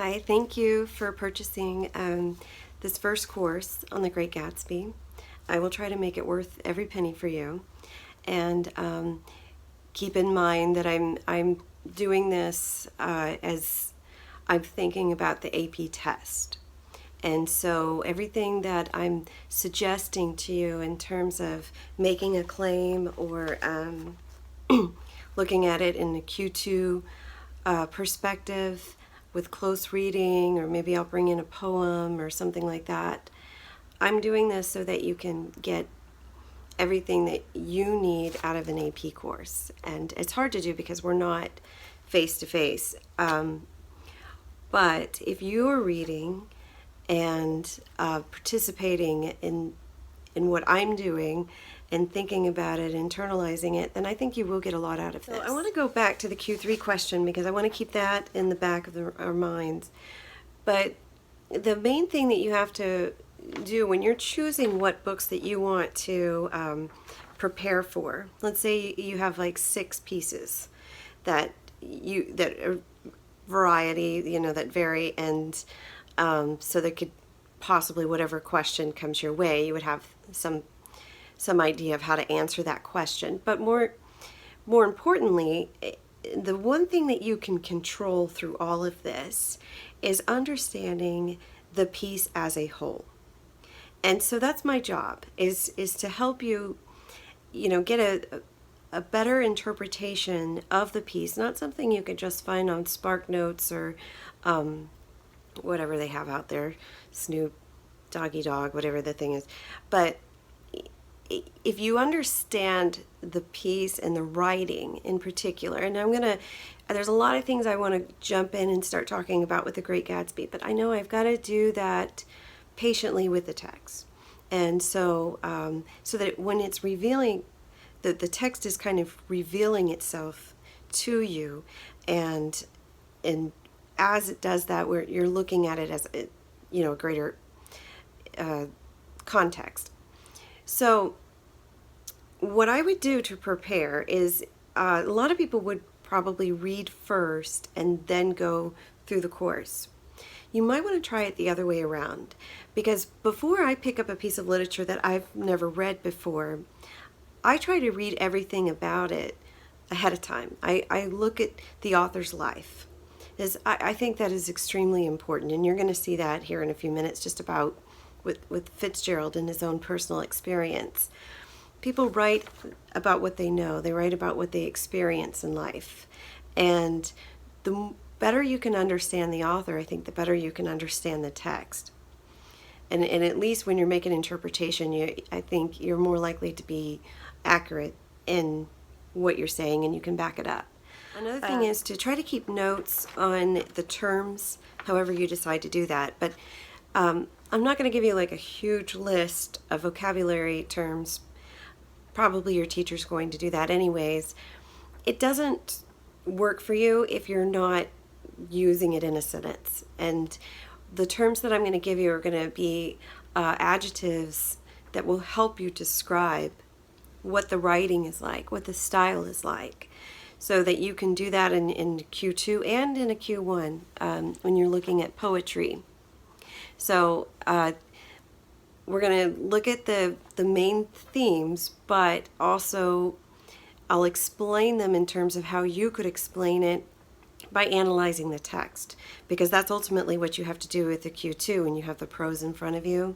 Hi, thank you for purchasing this first course on the Great Gatsby. I will try to make it worth every penny for you. And keep in mind that I'm doing this as I'm thinking about the AP test. And so everything that I'm suggesting to you in terms of making a claim or looking at it in the Q2 perspective with close reading, or maybe I'll bring in a poem or something like that. I'm doing this so that you can get everything that you need out of an AP course. And it's hard to do because we're not face to face. But if you are reading and participating in what I'm doing and thinking about it, internalizing it, then I think you will get a lot out of this. So I want to go back to the Q3 question because I want to keep that in the back of our minds. But the main thing that you have to do when you're choosing what books that you want to prepare for, let's say you have like 6 pieces that are variety, that vary, and so there could possibly, whatever question comes your way, you would have some idea of how to answer that question. But more importantly, the one thing that you can control through all of this is understanding the piece as a whole. And so that's my job, is to help you, get a better interpretation of the piece, not something you could just find on Spark Notes or whatever they have out there, Snoop, Doggy Dog, whatever the thing is. But if you understand the piece and the writing in particular, and there's a lot of things I want to jump in and start talking about with the Great Gatsby, but I know I've got to do that patiently with the text. And so so that when it's revealing, the text is kind of revealing itself to you, and as it does that, where you're looking at it as a greater context. So what I would do to prepare is a lot of people would probably read first and then go through the course. You might want to try it the other way around, because before I pick up a piece of literature that I've never read before, I try to read everything about it ahead of time. I look at the author's life. I think that is extremely important, and you're going to see that here in a few minutes, just about with Fitzgerald and his own personal experience. People write about what they know. They write about what they experience in life. And the better you can understand the author, I think the better you can understand the text. And at least when you're making interpretation, I think you're more likely to be accurate in what you're saying, and you can back it up. Another thing is to try to keep notes on the terms, however you decide to do that. But I'm not going to give you like a huge list of vocabulary terms. Probably your teacher's going to do that anyways. It doesn't work for you if you're not using it in a sentence. And the terms that I'm going to give you are going to be adjectives that will help you describe what the writing is like, what the style is like, so that you can do that in Q2 and in a Q1 when you're looking at poetry. So we're going to look at the main themes, but also I'll explain them in terms of how you could explain it by analyzing the text, because that's ultimately what you have to do with the Q2 when you have the prose in front of you.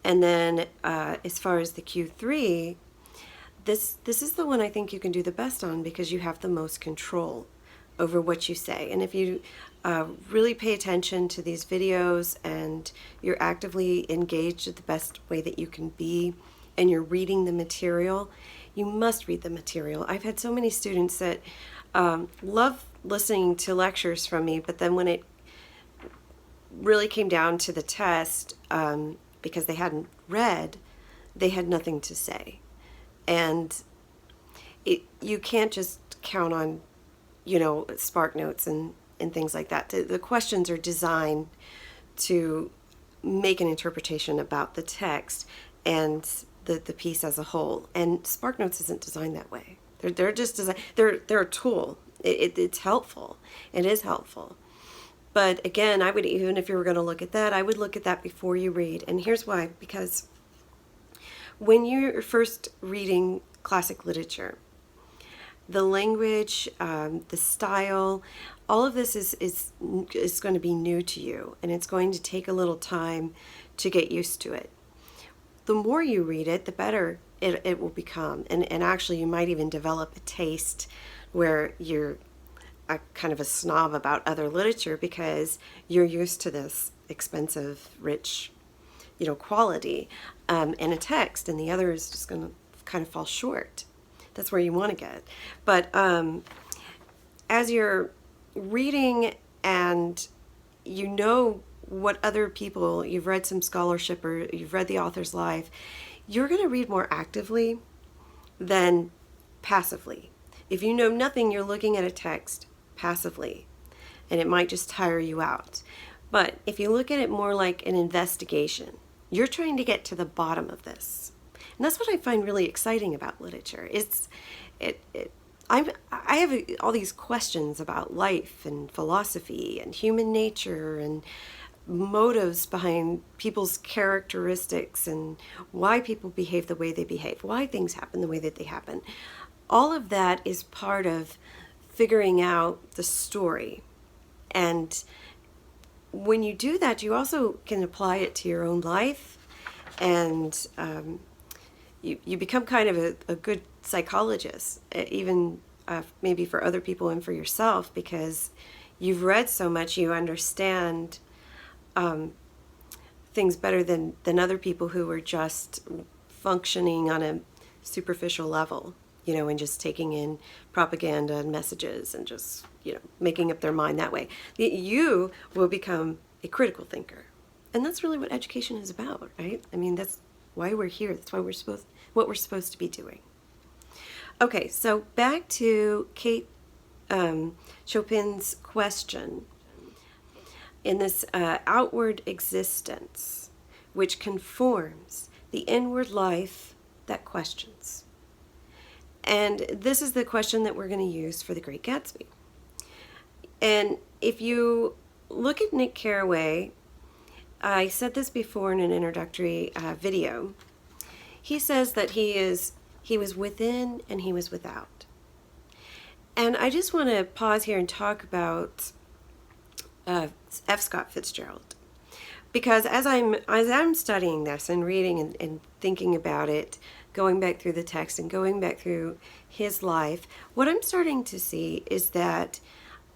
And then as far as the Q3, this is the one I think you can do the best on, because you have the most control over what you say. And if you really pay attention to these videos and you're actively engaged the best way that you can be, and you're reading the material, you must read the material. I've had so many students that love listening to lectures from me, but then when it really came down to the test, because they hadn't read, they had nothing to say. And you can't just count on Spark Notes and things like that. The questions are designed to make an interpretation about the text and the piece as a whole. And Spark Notes isn't designed that way. They're just designed. They're a tool. It's helpful. It is helpful. But again, I would, even if you were going to look at that, I would look at that before you read. And here's why. Because when you're first reading classic literature, the language, the style, all of this is going to be new to you, and it's going to take a little time to get used to it. The more you read it, the better it will become. And actually, you might even develop a taste where you're a kind of a snob about other literature because you're used to this expensive, rich, quality in a text, and the other is just going to kind of fall short. That's where you want to get. But as you're reading and you know what other people, you've read some scholarship or you've read the author's life, you're going to read more actively than passively. If you know nothing, you're looking at a text passively, and it might just tire you out. But if you look at it more like an investigation, you're trying to get to the bottom of this. And that's what I find really exciting about literature. I have all these questions about life and philosophy and human nature and motives behind people's characteristics and why people behave the way they behave, why things happen the way that they happen. All of that is part of figuring out the story. And when you do that, you also can apply it to your own life, and you become kind of a good psychologist, even maybe for other people and for yourself, because you've read so much, you understand things better than other people who are just functioning on a superficial level, and just taking in propaganda and messages and just, making up their mind that way. You will become a critical thinker. And that's really what education is about, right? I mean, that's why we're here. That's why what we're supposed to be doing. Okay, so back to Kate Chopin's question. In this outward existence, which conforms the inward life that questions. And this is the question that we're going to use for the Great Gatsby. And if you look at Nick Carraway, I said this before in an introductory video. He says that he was within and he was without. And I just want to pause here and talk about F. Scott Fitzgerald, because as I'm studying this and reading and thinking about it, going back through the text and going back through his life, what I'm starting to see is that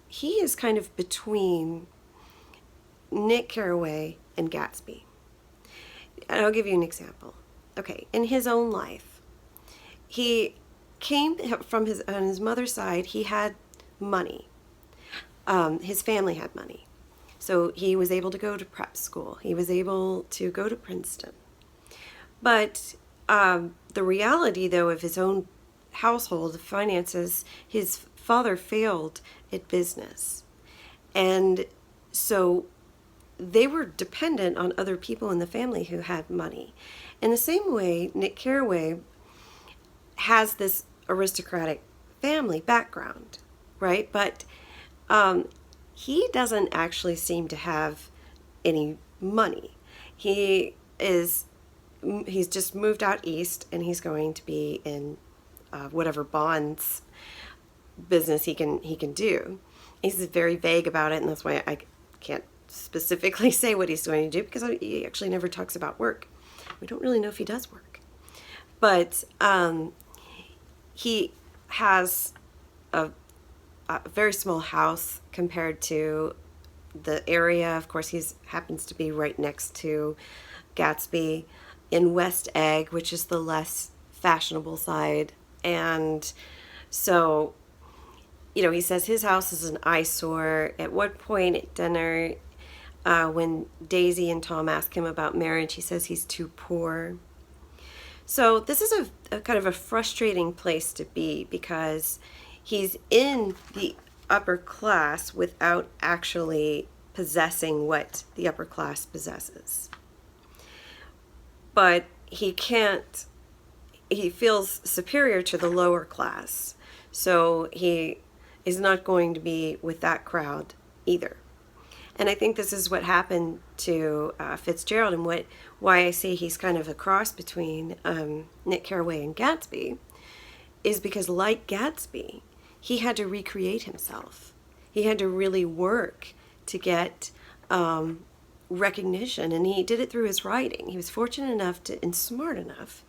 he is kind of between Nick Carraway and Gatsby. And I'll give you an example. Okay, in his own life, he came from on his mother's side. He had money. His family had money. So he was able to go to prep school. He was able to go to Princeton. But the reality, though, of his own household finances, his father failed at business. And so they were dependent on other people in the family who had money. In the same way, Nick Carraway has this aristocratic family background, right? But he doesn't actually seem to have any money. He's just moved out east, and he's going to be in whatever bonds business he can do. He's very vague about it, and that's why I can't specifically say what he's going to do, because he actually never talks about work. We don't really know if he does work. But he has a very small house compared to the area. Of course, he happens to be right next to Gatsby in West Egg, which is the less fashionable side. And so, he says his house is an eyesore. At one point at dinner, when Daisy and Tom ask him about marriage, he says he's too poor. So this is a kind of a frustrating place to be, because he's in the upper class without actually possessing what the upper class possesses. But he feels superior to the lower class. So he is not going to be with that crowd either. And I think this is what happened to Fitzgerald, and why I say he's kind of a cross between Nick Carraway and Gatsby, is because, like Gatsby, he had to recreate himself. He had to really work to get recognition, and he did it through his writing. He was fortunate enough and smart enough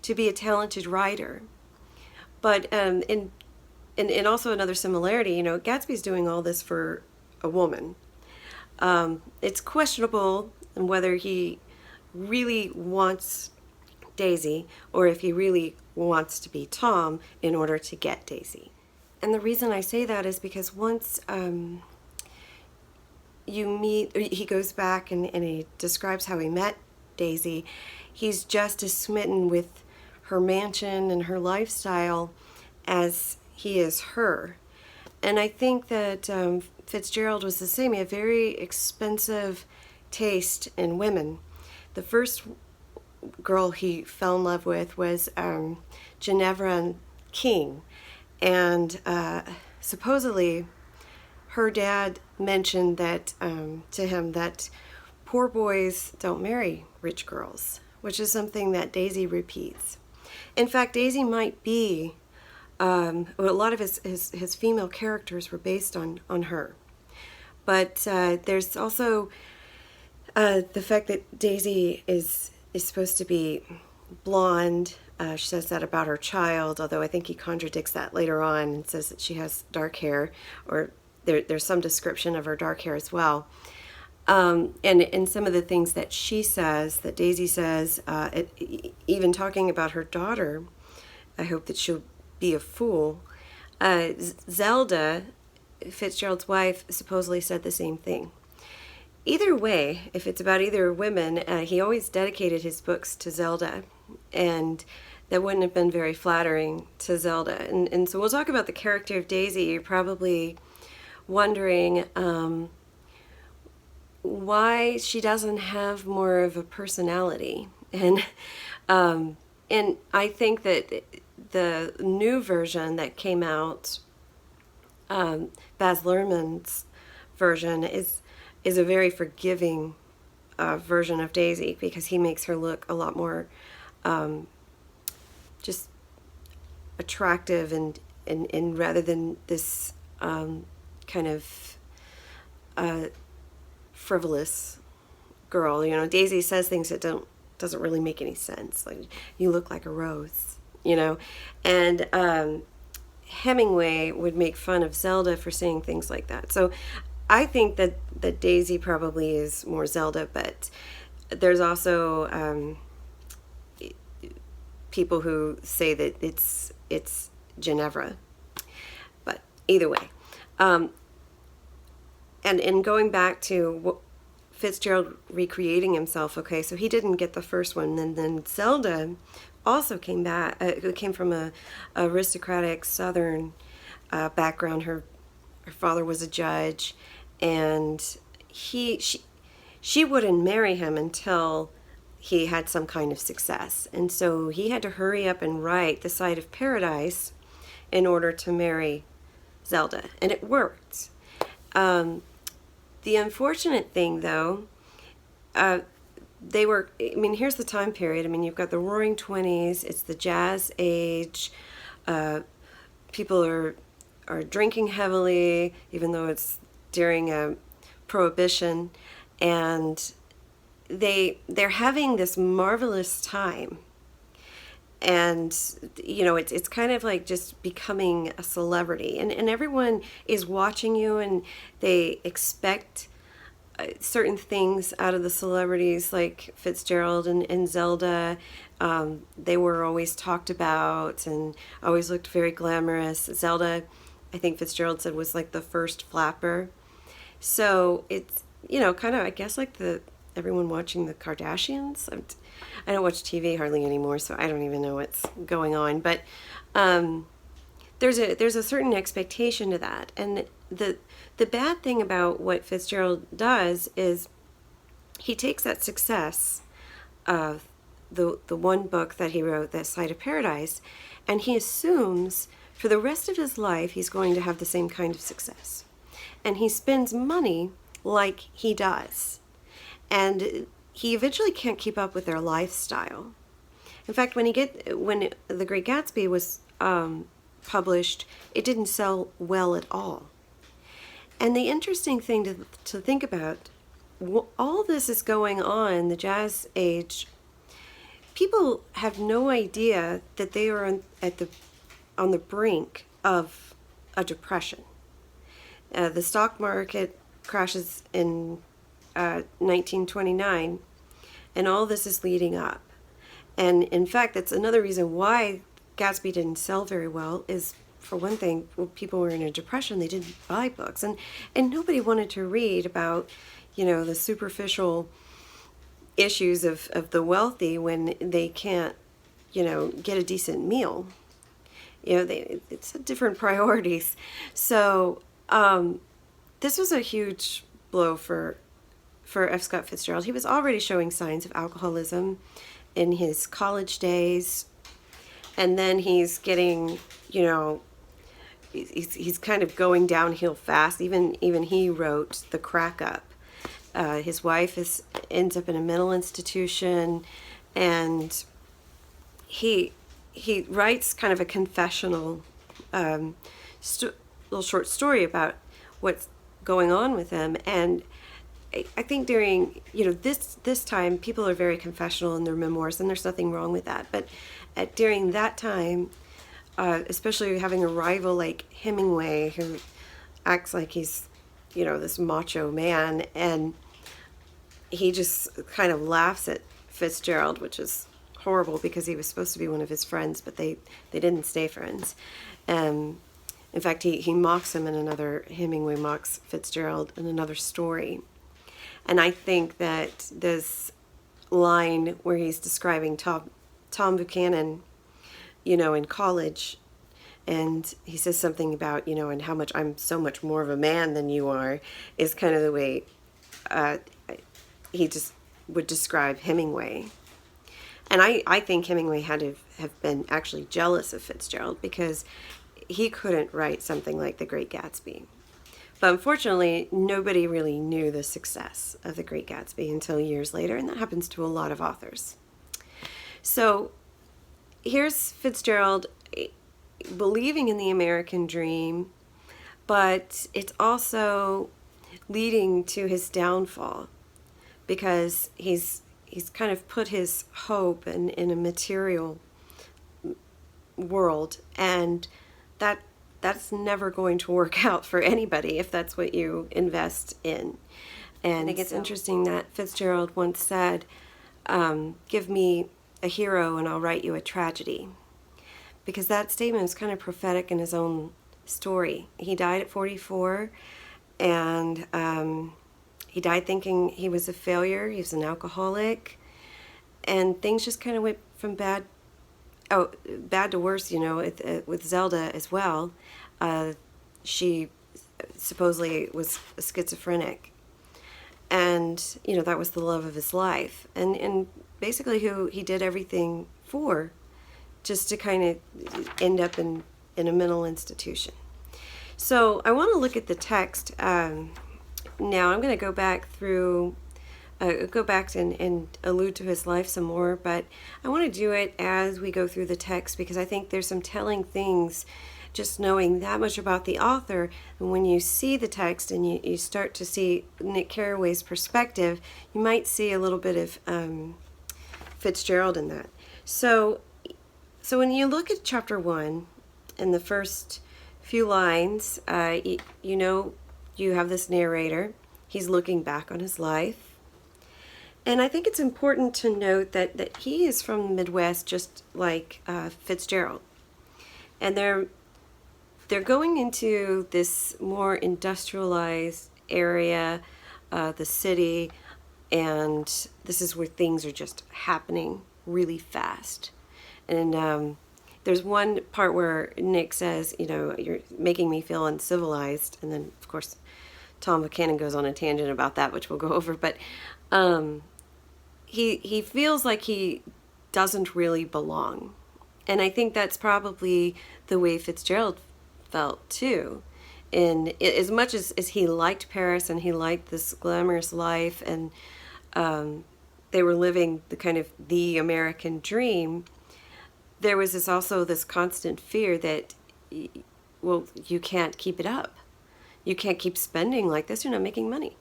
to be a talented writer. But and also another similarity, Gatsby's doing all this for a woman. It's questionable whether he really wants Daisy or if he really wants to be Tom in order to get Daisy. And the reason I say that is because once he goes back and he describes how he met Daisy, he's just as smitten with her mansion and her lifestyle as he is her. And I think that Fitzgerald was the same. He had very expensive taste in women. The first girl he fell in love with was Ginevra King. And supposedly her dad mentioned that to him that poor boys don't marry rich girls, which is something that Daisy repeats. In fact, Daisy might be, a lot of his female characters were based on her. But there's also the fact that Daisy is supposed to be blonde. She says that about her child, although I think he contradicts that later on and says that she has dark hair, or there's some description of her dark hair as well. And some of the things that she says, that Daisy says, even talking about her daughter, I hope that she'll be a fool. Zelda, Fitzgerald's wife, supposedly said the same thing. Either way, if it's about either women, he always dedicated his books to Zelda, and that wouldn't have been very flattering to Zelda. And so we'll talk about the character of Daisy. You're probably wondering why she doesn't have more of a personality. And I think that the new version that came out, Baz Luhrmann's version, is a very forgiving version of Daisy, because he makes her look a lot more just attractive and rather than this kind of frivolous girl. Daisy says things that doesn't really make any sense. Like, you look like a rose, and Hemingway would make fun of Zelda for saying things like that. So I think that Daisy probably is more Zelda, but there's also people who say that it's Ginevra. But either way, and going back to Fitzgerald recreating himself. Okay, so he didn't get the first one, and then Zelda also came from a aristocratic Southern background. Her father was a judge, and she wouldn't marry him until he had some kind of success. And so he had to hurry up and write The Side of Paradise in order to marry Zelda, and it worked. The unfortunate thing, though, here's the time period. You've got the Roaring 20s, it's the jazz age, people are drinking heavily, even though it's during Prohibition, and they're having this marvelous time. And it's kind of like just becoming a celebrity, and everyone is watching you, and they expect certain things out of the celebrities, like Fitzgerald and Zelda. They were always talked about and always looked very glamorous. Zelda, I think Fitzgerald said, was like the first flapper. So it's kind of, I guess, like everyone watching the Kardashians. I don't watch TV hardly anymore, so I don't even know what's going on. But there's a certain expectation to that, and the bad thing about what Fitzgerald does is he takes that success of the one book that he wrote, The Side of Paradise, and he assumes for the rest of his life he's going to have the same kind of success, and he spends money like he does. And he eventually can't keep up with their lifestyle. In fact, when The Great Gatsby was published, it didn't sell well at all. And the interesting thing to think about, all this is going on, the jazz age. People have no idea that they are on the brink of a depression. The stock market crashes in 1929, and all this is leading up. And in fact, that's another reason why Gatsby didn't sell very well is, for one thing, when people were in a depression, they didn't buy books. And nobody wanted to read about, the superficial issues of the wealthy when they can't, get a decent meal. It's different priorities. So this was a huge blow for F. Scott Fitzgerald. He was already showing signs of alcoholism in his college days. And then he's getting, he's kind of going downhill fast. Even he wrote The Crack Up. His wife ends up in a mental institution, and he writes kind of a confessional little short story about what's going on with him. And I think during this time, people are very confessional in their memoirs, and there's nothing wrong with that. But during that time, especially having a rival like Hemingway, who acts like he's this macho man, and he just kind of laughs at Fitzgerald, which is horrible because he was supposed to be one of his friends, but they didn't stay friends. In fact, he mocks him Hemingway mocks Fitzgerald in another story. And I think that this line where he's describing Tom Buchanan, in college, and he says something about, and how much I'm so much more of a man than you are, is kind of the way he just would describe Hemingway. And I think Hemingway had to have been actually jealous of Fitzgerald because he couldn't write something like The Great Gatsby. But unfortunately, nobody really knew the success of The Great Gatsby until years later, and that happens to a lot of authors. So here's Fitzgerald believing in the American dream, but it's also leading to his downfall because he's kind of put his hope in a material world, and that's never going to work out for anybody if that's what you invest in. And I think it's interesting that Fitzgerald once said, give me a hero and I'll write you a tragedy. Because that statement is kind of prophetic in his own story. He died at 44, and he died thinking he was a failure. He was an alcoholic, and things just kind of went from bad to worse, with Zelda as well. She supposedly was schizophrenic, and that was the love of his life, and basically who he did everything for, just to kind of end up in a mental institution. So I want to look at the text now. I'm going to go back and allude to his life some more, but I want to do it as we go through the text because I think there's some telling things just knowing that much about the author. And when you see the text and you start to see Nick Carraway's perspective, you might see a little bit of Fitzgerald in that. So when you look at chapter 1 in the first few lines, you have this narrator. He's looking back on his life. And I think it's important to note that he is from the Midwest, just like Fitzgerald. And they're going into this more industrialized area, the city, and this is where things are just happening really fast. And there's one part where Nick says, you're making me feel uncivilized. And then, of course, Tom Buchanan goes on a tangent about that, which we'll go over. But he feels like he doesn't really belong. And I think that's probably the way Fitzgerald felt, too. And as much as he liked Paris and he liked this glamorous life, and they were living the kind of the American dream, there was also this constant fear that, well, you can't keep it up. You can't keep spending like this. You're not making money.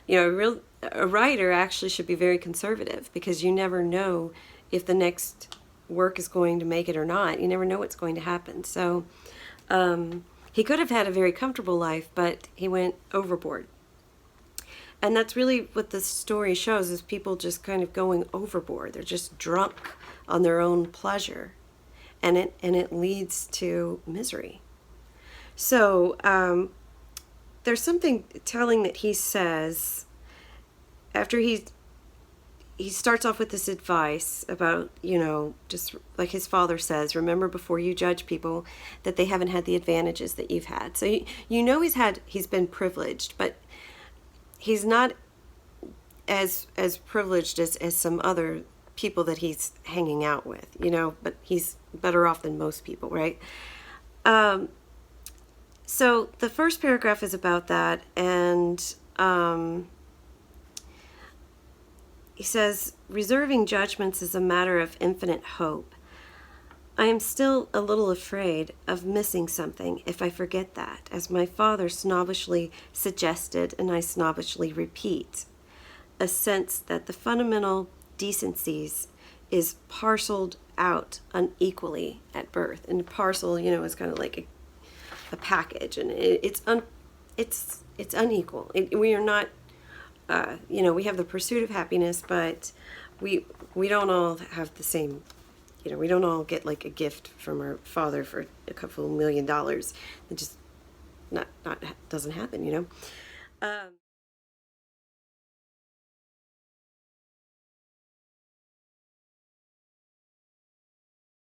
A writer actually should be very conservative, because you never know if the next work is going to make it or not. You never know what's going to happen. So he could have had a very comfortable life, but he went overboard. And that's really what the story shows, is people just kind of going overboard. They're just drunk on their own pleasure, and it leads to misery. So there's something telling that he says after he starts off with this advice about, just like his father says, remember before you judge people that they haven't had the advantages that you've had. So he's been privileged, but he's not as privileged as some other people that he's hanging out with, but he's better off than most people, right? So the first paragraph is about that, and he says, reserving judgments is a matter of infinite hope. I am still a little afraid of missing something if I forget that, as my father snobbishly suggested and I snobbishly repeat, a sense that the fundamental decencies is parceled out unequally at birth. And parcel, is kind of like a package, and it's unequal. We are not, we have the pursuit of happiness, but we don't all have the same. We don't all get like a gift from our father for a couple $1 million. It just not doesn't happen.